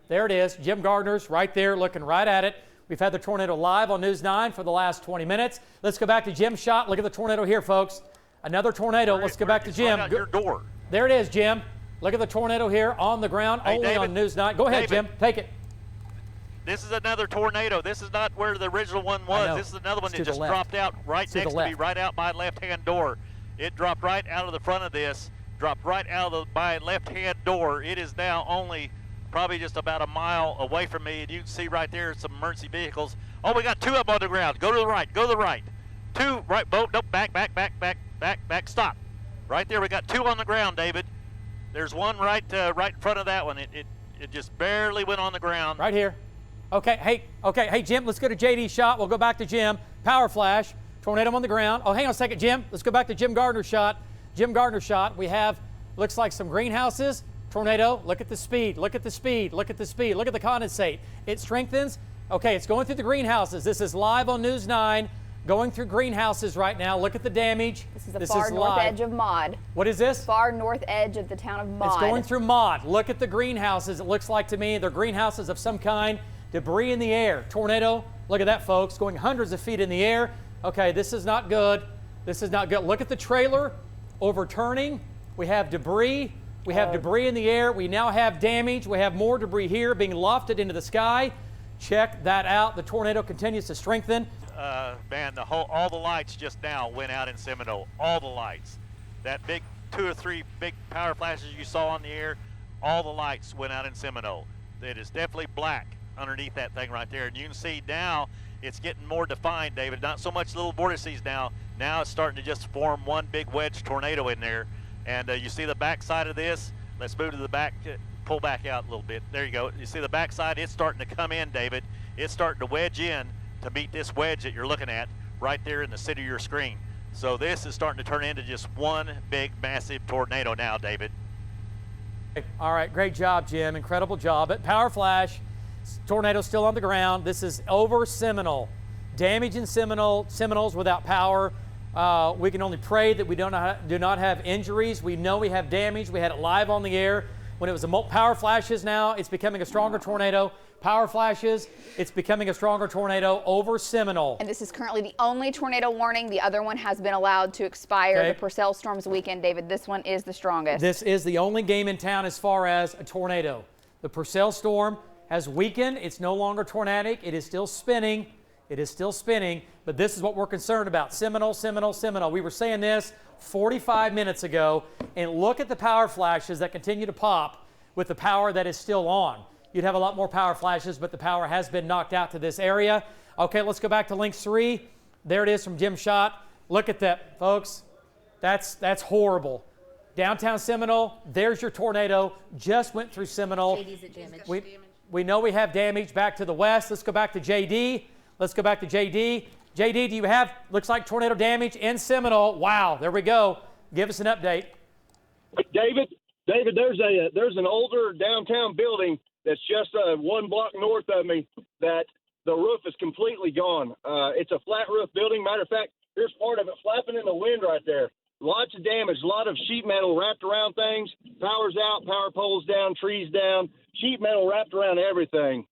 There it is. Jim Gardner's right there looking right at it. We've had the tornado live on News 9 for the last 20 minutes. Let's go back to Jim's shot. Look at the tornado here, folks. Another tornado. Let's go back to Jim. Right out your door. There it is, Jim. Look at the tornado here on the ground, hey, only David, on News 9. Go ahead, David, Jim. Take it. This is another tornado. This is not where the original one was. This is another one that just dropped out right next to me, right out my left-hand door. It dropped right out of the front of this, dropped right out of my left-hand door. It is now only probably just about a mile away from me, and you can see right there some emergency vehicles. Oh, we got two up on the ground. Go to the right. Go to the right. Two right. Boat. Nope. Back. Stop. Right there. We got two on the ground, David. There's one right in front of that one. It just barely went on the ground. Right here. Okay. Hey, Jim. Let's go to JD's shot. We'll go back to Jim. Power flash. Tornado on the ground. Oh, hang on a second, Jim. Let's go back to Jim Gardner's shot. Jim Gardner's shot. We have looks like some greenhouses. Tornado. Look at the speed. Look at the speed. Look at the speed. Look at the condensate. It strengthens. Okay, it's going through the greenhouses. This is live on News 9. Going through greenhouses right now. Look at the damage. This is the far north edge of Maud. What is this? Far north edge of the town of Maud. It's going through Maud. Look at the greenhouses. It looks like to me they're greenhouses of some kind. Debris in the air. Tornado. Look at that, folks. Going hundreds of feet in the air. Okay, this is not good. This is not good. Look at the trailer overturning. We have debris. We have debris in the air. We now have damage. We have more debris here being lofted into the sky. Check that out. The tornado continues to strengthen. Man, all the lights just now went out in Seminole. All the lights. That big 2 or 3 big power flashes you saw on the air, all the lights went out in Seminole. It is definitely black underneath that thing right there. And you can see now it's getting more defined, David. Not so much little vortices now. Now it's starting to just form one big wedge tornado in there. And you see the back side of this. Let's move to the back. Pull back out a little bit. There you go. You see the back side? It's starting to come in, David. It's starting to wedge in to meet this wedge that you're looking at right there in the center of your screen. So this is starting to turn into just one big, massive tornado now, David. All right, great job, Jim. Incredible job. But power flash, tornado still on the ground. This is over Seminole. Damage in Seminole, Seminoles without power. We can only pray that we do not have injuries. We know we have damage. We had it live on the air. When it was power flashes now, it's becoming a stronger tornado. Power flashes, it's becoming a stronger tornado over Seminole. And this is currently the only tornado warning. The other one has been allowed to expire. Okay. The Purcell storms weekend, David. This one is the strongest. This is the only game in town as far as a tornado. The Purcell storm has weakened. It's no longer tornadic. It is still spinning. It is still spinning, but this is what we're concerned about. Seminole, Seminole, Seminole. We were saying this 45 minutes ago, and look at the power flashes that continue to pop with the power that is still on. You'd have a lot more power flashes, but the power has been knocked out to this area. Okay, let's go back to link 3. There it is from Jim's shot. Look at that, folks. That's horrible. Downtown Seminole, there's your tornado. Just went through Seminole. JD's at damage. We know we have damage back to the west. Let's go back to JD. Let's go back to JD. JD, do you have, looks like tornado damage in Seminole? Wow, there we go. Give us an update. David, there's an older downtown building that's just 1 block north of me that the roof is completely gone. It's a flat roof building. Matter of fact, here's part of it flapping in the wind right there. Lots of damage, a lot of sheet metal wrapped around things. Power's out, power poles down, trees down, sheet metal wrapped around everything.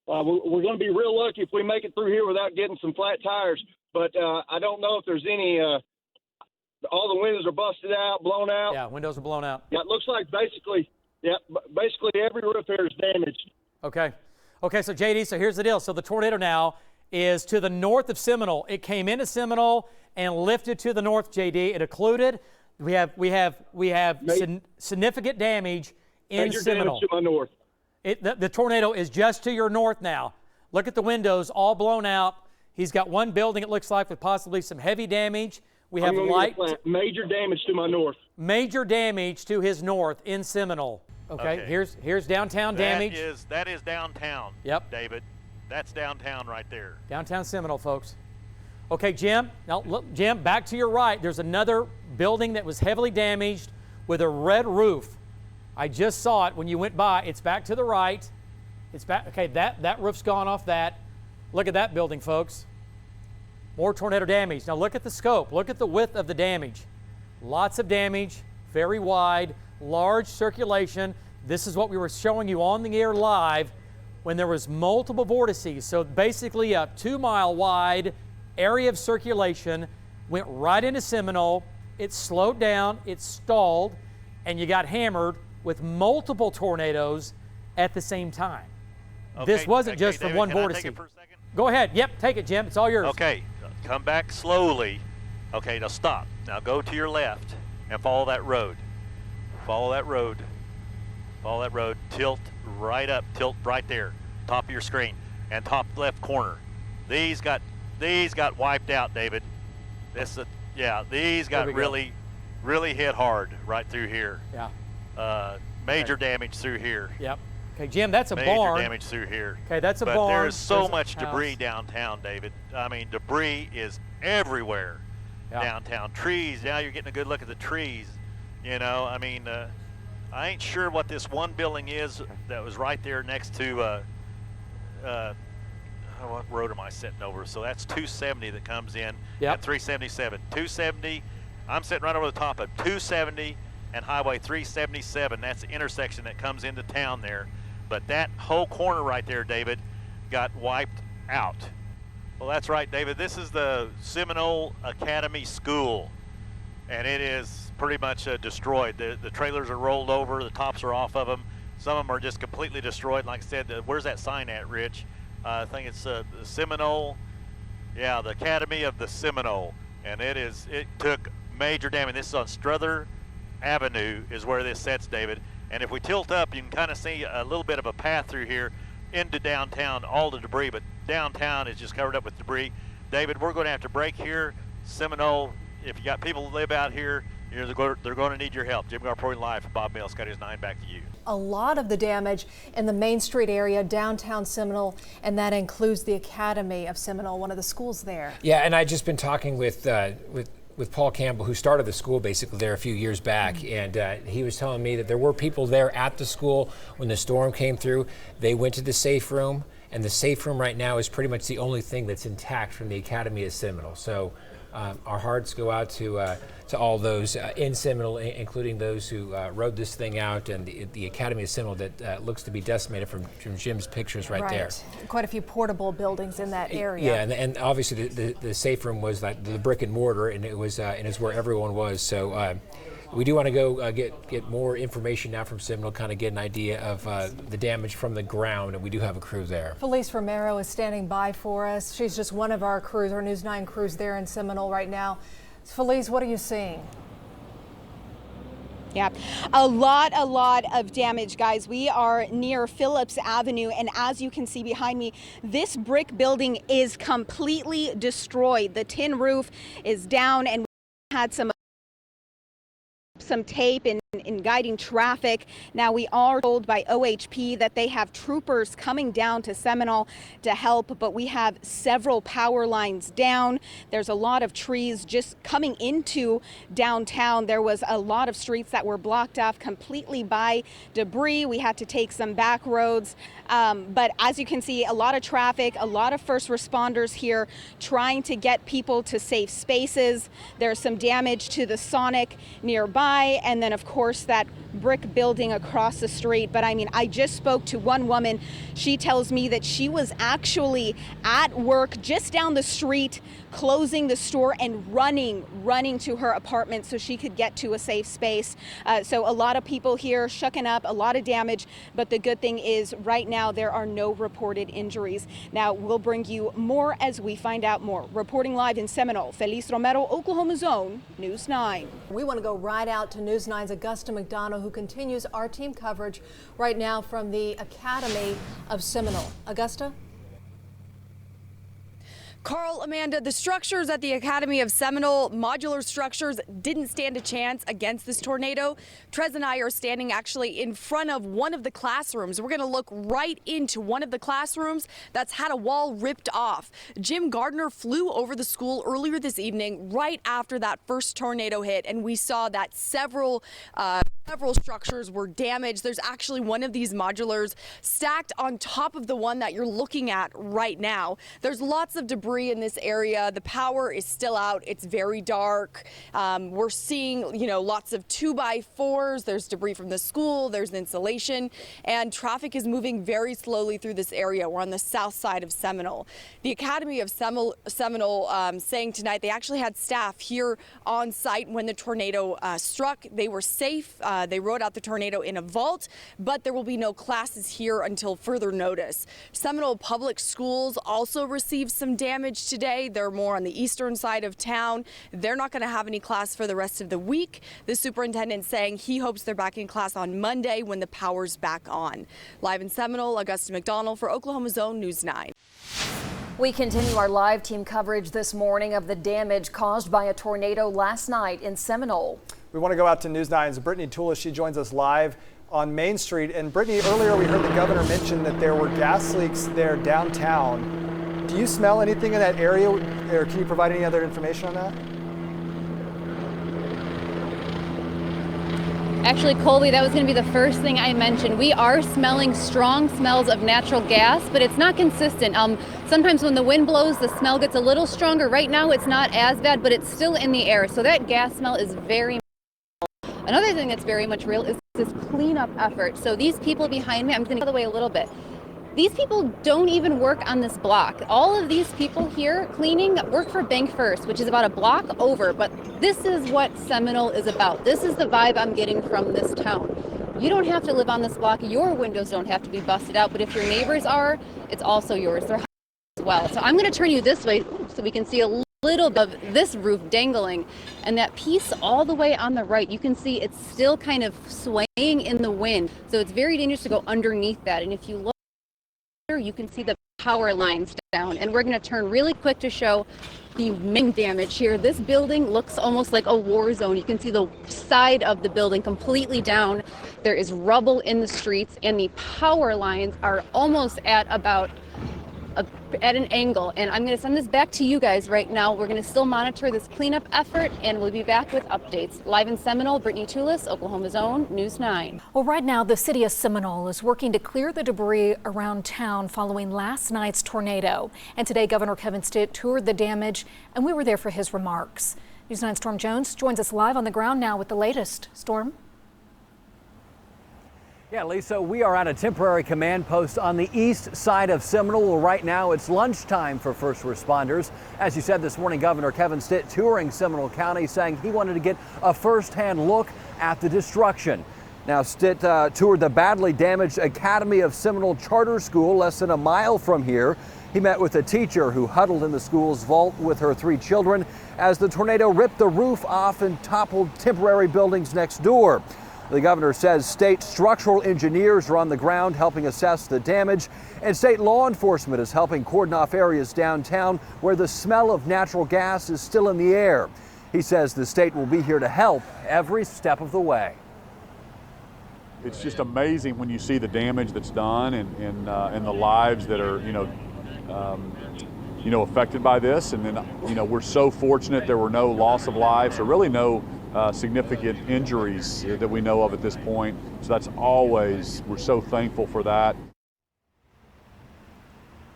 We're going to be real lucky if we make it through here without getting some flat tires. But I don't know if there's any all the windows are busted out, blown out. Yeah, windows are blown out. Yeah, it looks like basically every roof here is damaged. Okay, so JD, so here's the deal. So the tornado now is to the north of Seminole. It came into Seminole and lifted to the north, JD. It occluded. We have significant damage in Major Seminole. Damage to my north. The tornado is just to your north now. Look at the windows, all blown out. He's got one building, it looks like, with possibly some heavy damage. We have light. Major damage to my north. Major damage to his north in Seminole. Okay. Here's downtown damage. That is downtown. Yep. David, that's downtown right there. Downtown Seminole, folks. Okay, Jim. Now, look, Jim, back to your right. There's another building that was heavily damaged with a red roof. I just saw it when you went by. It's back to the right. It's back. Okay, that roof's gone off that. Look at that building, folks. More tornado damage. Now look at the scope. Look at the width of the damage. Lots of damage, very wide, large circulation. This is what we were showing you on the air live when there was multiple vortices. So basically a 2-mile wide area of circulation went right into Seminole. It slowed down, it stalled, and you got hammered with multiple tornadoes at the same time. Okay, This wasn't just David, from one can I vortice. take it for a second? Go ahead. Yep, take it, Jim. It's all yours. Okay, come back slowly. Okay, now stop. Now go to your left and follow that road. Follow that road. Follow that road. Tilt right up. Tilt right there. Top of your screen and top left corner. These got wiped out, David. These got really hit hard right through here. Yeah. Major damage through here. Yep. Okay, Jim, that's a Major barn. damage through here. Okay, that's a but barn. There is so There's much a house. debris downtown, David. I mean, debris is everywhere downtown. Trees, now you're getting a good look at the trees. You know, I mean, I ain't sure what this one building is that was right there next to, what road am I sitting over? So that's 270 that comes in at 377. 270, I'm sitting right over the top of 270 and Highway 377. That's the intersection that comes into town there. But that whole corner right there, David, got wiped out. Well, that's right, David. This is the Seminole Academy School, and it is pretty much destroyed. The trailers are rolled over. The tops are off of them. Some of them are just completely destroyed. Like I said, where's that sign at, Rich? I think it's the Seminole. Yeah, the Academy of the Seminole. And it took major damage. This is on Strother Avenue is where this sets, David. And if we tilt up, you can kind of see a little bit of a path through here into downtown, all the debris, but downtown is just covered up with debris. David, we're going to have to break here. Seminole, if you got people who live out here, they're going to need your help. Jim Gar reporting live from Bob Mills, Scotty News 9, back to you. A lot of the damage in the Main Street area, downtown Seminole, and that includes the Academy of Seminole, one of the schools there. Yeah, and I've just been talking with Paul Campbell, who started the school basically there a few years back, and he was telling me that there were people there at the school when the storm came through. They went to the safe room, and the safe room right now is pretty much the only thing that's intact from the Academy of Seminole. So our hearts go out to all those in Seminole, including those who rode this thing out, and the Academy of Seminole that looks to be decimated from Jim's pictures right there. Quite a few portable buildings in that area. Yeah, and obviously the safe room was like the brick and mortar, and it was where everyone was. So we do want to go get more information now from Seminole, kind of get an idea of the damage from the ground, and we do have a crew there. Felice Romero is standing by for us. She's just one of our crews, our News 9 crews there in Seminole right now. Felice, what are you seeing? Yeah, a lot of damage, guys. We are near Phillips Avenue, and as you can see behind me, this brick building is completely destroyed. The tin roof is down, and we had some tape in guiding traffic. Now we are told by OHP that they have troopers coming down to Seminole to help, but we have several power lines down. There's a lot of trees just coming into downtown. There was a lot of streets that were blocked off completely by debris. We had to take some back roads. But as you can see, a lot of traffic, a lot of first responders here trying to get people to safe spaces. There's some damage to the Sonic nearby, and then of course that brick building across the street. But I mean, I just spoke to one woman. She tells me that she was actually at work just down the street, closing the store and running to her apartment so she could get to a safe space. So a lot of people here shucking up, a lot of damage, but the good thing is right now there are no reported injuries. Now we'll bring you more as we find out more. Reporting live in Seminole, Felice Romero, Oklahoma Zone, News 9. We want to go right out to News 9's Augusta McDonough, who continues our team coverage right now from the Academy of Seminole. Augusta? Carl, Amanda, the structures at the Academy of Seminole, modular structures, didn't stand a chance against this tornado. Trez and I are standing actually in front of one of the classrooms. We're going to look right into one of the classrooms that's had a wall ripped off. Jim Gardner flew over the school earlier this evening right after that first tornado hit, and we saw that several Several structures were damaged. There's actually one of these modulars stacked on top of the one that you're looking at right now. There's lots of debris in this area. The power is still out. It's very dark. We're seeing, lots of 2x4s. There's debris from the school. There's insulation, and traffic is moving very slowly through this area. We're on the south side of Seminole. The Academy of Seminole saying tonight they actually had staff here on site when the tornado struck. They were safe. They rode out the tornado in a vault, but there will be no classes here until further notice. Seminole Public Schools also received some damage today. They're more on the eastern side of town. They're not going to have any class for the rest of the week. The superintendent saying he hopes they're back in class on Monday when the power's back on. Live in Seminole, Augusta McDonald for Oklahoma's Own News 9. We continue our live team coverage this morning of the damage caused by a tornado last night in Seminole. We want to go out to News 9's Brittany Toulis. She joins us live on Main Street. And Brittany, earlier we heard the governor mention that there were gas leaks there downtown. Do you smell anything in that area, or can you provide any other information on that? Actually, Colby, that was going to be the first thing I mentioned. We are smelling strong smells of natural gas, but it's not consistent. Sometimes when the wind blows, the smell gets a little stronger. Right now, it's not as bad, but it's still in the air. So that gas smell is very real. Another thing that's very much real is this cleanup effort. So these people behind me, I'm going to go the way a little bit. These people don't even work on this block. All of these people here cleaning work for Bank First, which is about a block over, but this is what Seminole is about. This is the vibe I'm getting from this town. You don't have to live on this block. Your windows don't have to be busted out, but if your neighbors are, it's also yours. They're as well. So I'm going to turn you this way so we can see a little bit of this roof dangling, and that piece all the way on the right, you can see it's still kind of swaying in the wind. So it's very dangerous to go underneath that. And if you look, you can see the power lines down, and we're going to turn really quick to show the main damage here. This building looks almost like a war zone. You can see the side of the building completely down. There is rubble in the streets, and the power lines are almost at about at an angle. And I'm going to send this back to you guys right now. We're going to still monitor this cleanup effort, and we'll be back with updates. Live in Seminole, Brittany Toulis, Oklahoma's Own News 9. Well, right now, the city of Seminole is working to clear the debris around town following last night's tornado. And today, Governor Kevin Stitt toured the damage, and we were there for his remarks. News 9's Storm Jones joins us live on the ground now with the latest. Storm? Yeah, Lisa, we are at a temporary command post on the east side of Seminole. Right now, it's lunchtime for first responders. As you said this morning, Governor Kevin Stitt touring Seminole County, saying he wanted to get a first-hand look at the destruction. Now, Stitt toured the badly damaged Academy of Seminole Charter School less than a mile from here. He met with a teacher who huddled in the school's vault with her 3 children as the tornado ripped the roof off and toppled temporary buildings next door. The governor says state structural engineers are on the ground helping assess the damage, and state law enforcement is helping cordon off areas downtown where the smell of natural gas is still in the air. He says the state will be here to help every step of the way. It's just amazing when you see the damage that's done and the lives that are, affected by this. And then, we're so fortunate there were no loss of lives, or really no significant injuries that we know of at this point. So that's always, we're so thankful for that.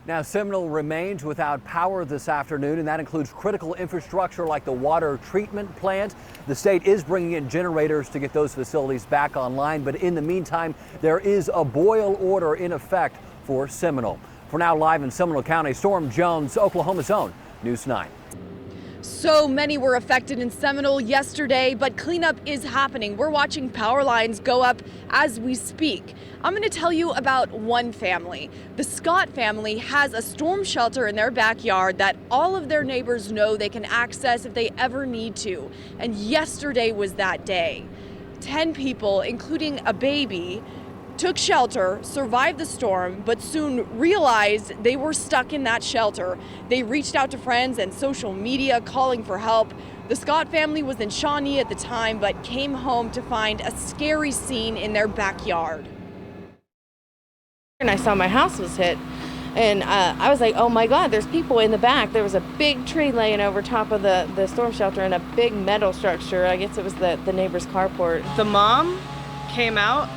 Now, Seminole remains without power this afternoon, and that includes critical infrastructure like the water treatment plant. The state is bringing in generators to get those facilities back online, but in the meantime, there is a boil order in effect for Seminole. For now, live in Seminole County, Storm Jones, Oklahoma's Own News 9. So many were affected in Seminole yesterday, but cleanup is happening. We're watching power lines go up as we speak. I'm going to tell you about one family. The Scott family has a storm shelter in their backyard that all of their neighbors know they can access if they ever need to. And yesterday was that day. 10 people, including a baby, took shelter, survived the storm, but soon realized they were stuck in that shelter. They reached out to friends and social media calling for help. The Scott family was in Shawnee at the time, but came home to find a scary scene in their backyard. And I saw my house was hit, and I was like, oh my God, there's people in the back. There was a big tree laying over top of the storm shelter and a big metal structure. I guess it was the neighbor's carport. The mom came out,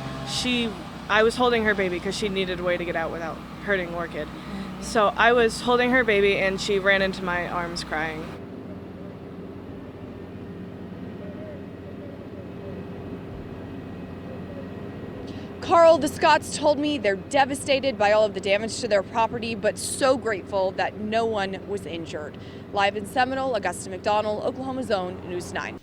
I was holding her baby because she needed a way to get out without hurting Orchid. So I was holding her baby and she ran into my arms crying. Carl, the Scotts told me they're devastated by all of the damage to their property, but so grateful that no one was injured. Live in Seminole, Augusta McDonald, Oklahoma's own News 9.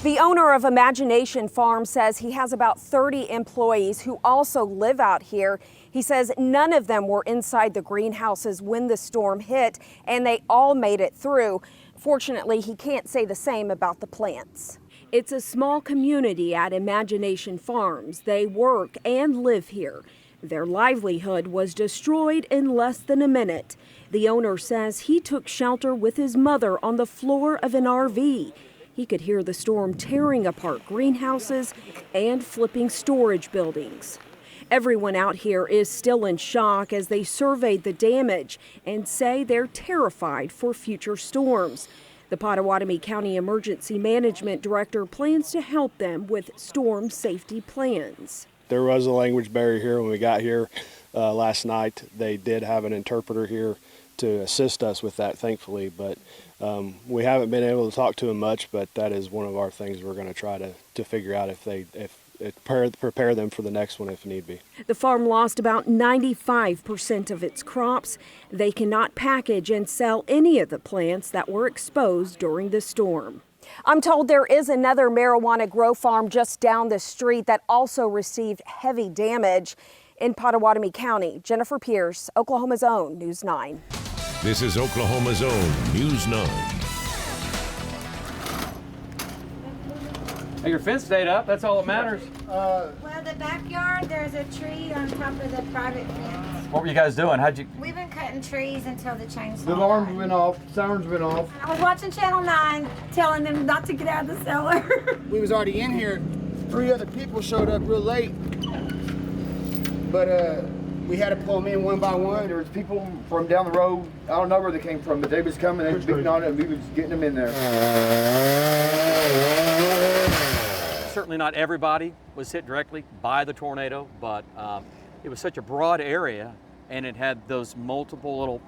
The owner of Imagination Farm says he has about 30 employees who also live out here. He says none of them were inside the greenhouses when the storm hit, and they all made it through. Fortunately, he can't say the same about the plants. It's a small community at Imagination Farms. They work and live here. Their livelihood was destroyed in less than a minute. The owner says he took shelter with his mother on the floor of an RV. He could hear the storm tearing apart greenhouses and flipping storage buildings. Everyone out here is still in shock as they surveyed the damage and say they're terrified for future storms. The Pottawatomie County Emergency Management Director plans to help them with storm safety plans. There was a language barrier here when we got here last night. They did have an interpreter here to assist us with that, thankfully, but we haven't been able to talk to them much, but that is one of our things we're going to try to figure out prepare them for the next one if need be. The farm lost about 95% of its crops. They cannot package and sell any of the plants that were exposed during the storm. I'm told there is another marijuana grow farm just down the street that also received heavy damage in Pottawatomie County. Jennifer Pierce, Oklahoma's own News 9. This is Oklahoma's own News 9. Hey, your fence stayed up. That's all that matters. Well, the backyard, there's a tree on top of the private fence. What were you guys doing? We've been cutting trees until the chainsaw. The alarms went off, sirens went off. I was watching Channel 9, telling them not to get out of the cellar. We was already in here. 3 other people showed up real late. But we had to pull them in one by one. There was people from down the road. I don't know where they came from, but they was coming. They was beating on it, and we was getting them in there. Certainly not everybody was hit directly by the tornado, but it was such a broad area, and it had those multiple little,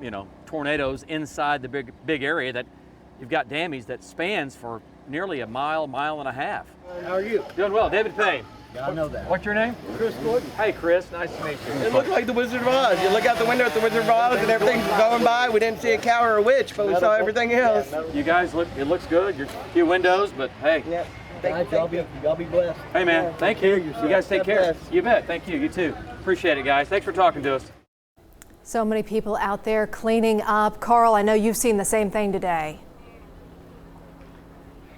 tornadoes inside the big area that you've got damage that spans for nearly a mile and a half. How are you? Doing well, David Payne. Yeah, I know that. What's your name? Chris Gordon. Hey, Chris. Nice to meet you. It looked like the Wizard of Oz. You look out the window at the Wizard of Oz and everything's going by. We didn't see a cow or a witch, but we saw everything else. You guys it looks good. Your few windows, but hey. Yeah. Y'all be blessed. Hey, man. Thank you. You guys take care. You bet. Thank you. You too. Appreciate it, guys. Thanks for talking to us. So many people out there cleaning up. Carl, I know you've seen the same thing today.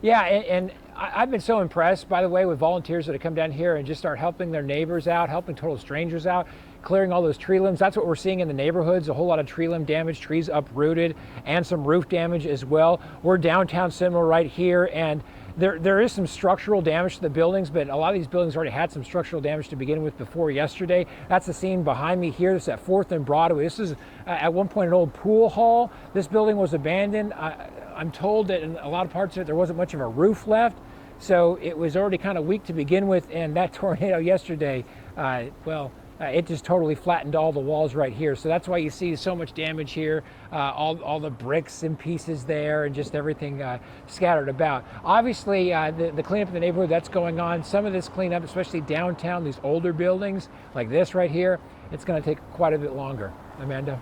Yeah, and I've been so impressed, by the way, with volunteers that have come down here and just start helping their neighbors out, helping total strangers out, clearing all those tree limbs. That's what we're seeing in the neighborhoods, a whole lot of tree limb damage, trees uprooted, and some roof damage as well. We're downtown Seminole right here, and there is some structural damage to the buildings, but a lot of these buildings already had some structural damage to begin with before yesterday. That's the scene behind me here. This is at 4th and Broadway. This is at one point an old pool hall. This building was abandoned. I'm told that in a lot of parts of it there wasn't much of a roof left, so it was already kind of weak to begin with, and that tornado yesterday, it just totally flattened all the walls right here. So that's why you see so much damage here, all the bricks and pieces there, and just everything scattered about. Obviously, the cleanup in the neighborhood, that's going on. Some of this cleanup, especially downtown, these older buildings like this right here, it's going to take quite a bit longer. Amanda?